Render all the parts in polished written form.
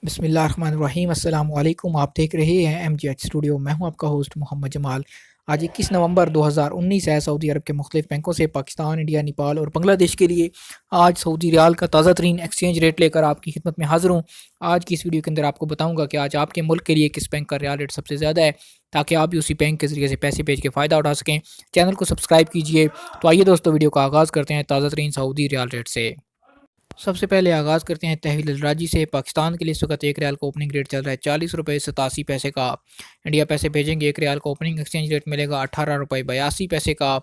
बिस्मिल्लाहिर्रहमानिर्रहीम अस्सलाम वालेकुम। आप देख रहे हैं MGH स्टूडियो। मैं हूं आपका होस्ट मोहम्मद जमाल। आज 21 नवंबर 2019 है। सऊदी अरब के मुख्तलिफ बैंकों से पाकिस्तान, इंडिया, नेपाल और बांग्लादेश के लिए आज सऊदी रियाल का ताज़ा तरीन एक्सचेंज रेट लेकर आपकी खिदमत में हाजिर हूँ। आज की इस वीडियो के अंदर आपको बताऊंगा कि आज आपके मुल्क के लिए किस बैंक का रियाल रेट सबसे ज़्यादा है, ताकि आप भी उसी बैंक के ज़रिए से पैसे भेज के फ़ायदा उठा सकें। चैनल को सब्सक्राइब कीजिए। तो आइए दोस्तों, वीडियो का आगाज़ करते हैं ताज़ा तरीन सऊदी रियाल रेट से। सबसे पहले आगाज़ करते हैं तहवील राजी से। पाकिस्तान के लिए इस वक्त एक रियाल का ओपनिंग रेट चल रहा है 40 रुपये 87 पैसे का। इंडिया पैसे भेजेंगे एक रियाल का ओपनिंग एक्सचेंज रेट मिलेगा 18 रुपये 82 पैसे का।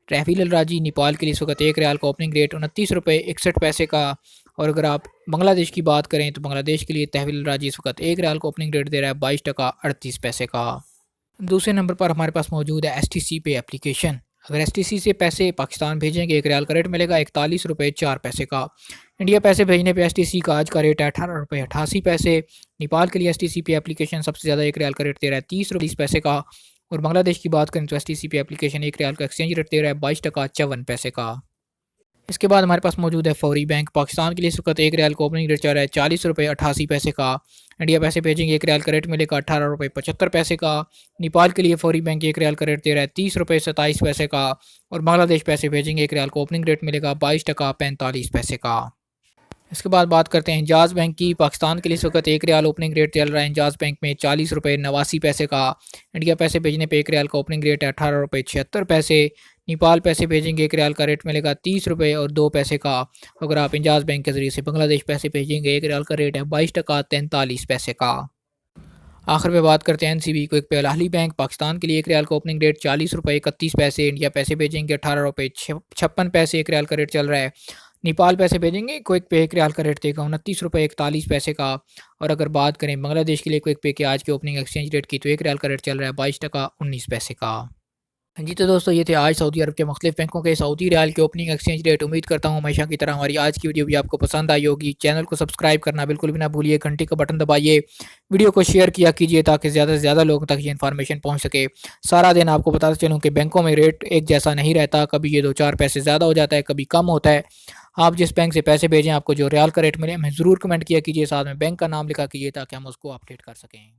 तहवील राजी नेपाल के लिए इस वक्त एक रियाल का ओपनिंग रेट 29 रुपये 61 पैसे का। और अगर आप बांग्लादेश की बात करें तो बांग्लादेश के लिए तहवील राजी इस वक्त एक रियाल का ओपनिंग रेट दे रहा है 22 टका 38 पैसे का। दूसरे नंबर पर हमारे पास मौजूद है STC पे एप्लीकेशन। अगर STC से पैसे पाकिस्तान भेजेंगे एक रियाल का रेट मिलेगा 41 रुपये 4 पैसे का। इंडिया पैसे भेजने पे STC का आज का रेट है 18 रुपये 88 पैसे। नेपाल के लिए STC पे एप्लीकेशन सबसे ज़्यादा एक रियाल का रेट दे रहा है 30 रुपये 30 पैसे का। और बांग्लादेश की बात करें तो STC पे एप्लीकेशन एक रियाल का एक्सचेंज रेट दे रहा है 22 टका 54 पैसे का। इसके बाद हमारे पास मौजूद है फौरी बैंक। पाकिस्तान के लिए इस वक्त एक रियाल का ओपनिंग रेट चल रहा है 40 रुपये 88 पैसे का। इंडिया पैसे भेजेंगे एक रियाल का रेट मिलेगा 18 रुपये 75 पैसे का। नेपाल के लिए फौरी बैंक एक रियाल का रेट दे रहा है 30 रुपये 27 पैसे का। और बांग्लादेश पैसे भेजेंगे एक रियाल का ओपनिंग रेट मिलेगा 22 टका 45 पैसे का। इसके बाद बात करते हैं इंजाज़ बैंक की। पाकिस्तान के लिए इस वक्त एक रियाल ओपनिंग रेट चल रहा है इंजाज़ बैंक में 40 रुपये 89 पैसे का। इंडिया पैसे भेजने पे एक रियाल का ओपनिंग रेट है 18 रुपये 76 पैसे। नेपाल पैसे भेजेंगे एक रियाल का रेट मिलेगा 30 रुपये और 2 पैसे का। अगर आप इंजाज़ बैंक के ज़रिए से बांग्लादेश पैसे भेजेंगे एक रियाल का रेट है 22 टका 43 पैसे का। आखिर में बात करते हैं NCB को एक पे अल बैंक। पाकिस्तान के लिए एक रियाल का ओपनिंग रेट 40 रुपये 31 पैसे। इंडिया पैसे भेजेंगे 18 रुपये 56 पैसे एक रियाल का रेट चल रहा है। नेपाल पैसे भेजेंगे क्विक पे एक रियाल का रेट देगा 29 रुपये 41 पैसे का। और अगर बात करें बांग्लादेश के लिए क्विक पे के आज के ओपनिंग एक्सचेंज रेट की, तो एक रियाल का रेट चल रहा है 22 टका 19 पैसे का। हाँ जी, तो दोस्तों ये थे आज सऊदी अरब के मुख्तलिफ बैंकों के सऊदी रियाल के ओपनिंग एक्सचेंज रेट। उम्मीद करता हूँ हमेशा की तरह हमारी आज की वीडियो भी आपको पसंद आई होगी। चैनल को सब्सक्राइब करना बिल्कुल भी ना भूलिए, घंटी का बटन दबाइए, वीडियो को शेयर किया कीजिए ताकि ज़्यादा से ज़्यादा लोगों तक ये इन्फॉर्मेशन पहुँच सके। सारा दिन आपको बताता चलूँ कि बैंकों में रेट एक जैसा नहीं रहता, कभी ये 2-4 पैसे ज़्यादा हो जाता है, कभी कम होता है। आप जिस बैंक से पैसे भेजें आपको जो रियाल का रेट मिले हमें ज़रूर कमेंट किया कीजिए, साथ में बैंक का नाम लिखा कीजिए ताकि हम उसको अपडेट कर सकें।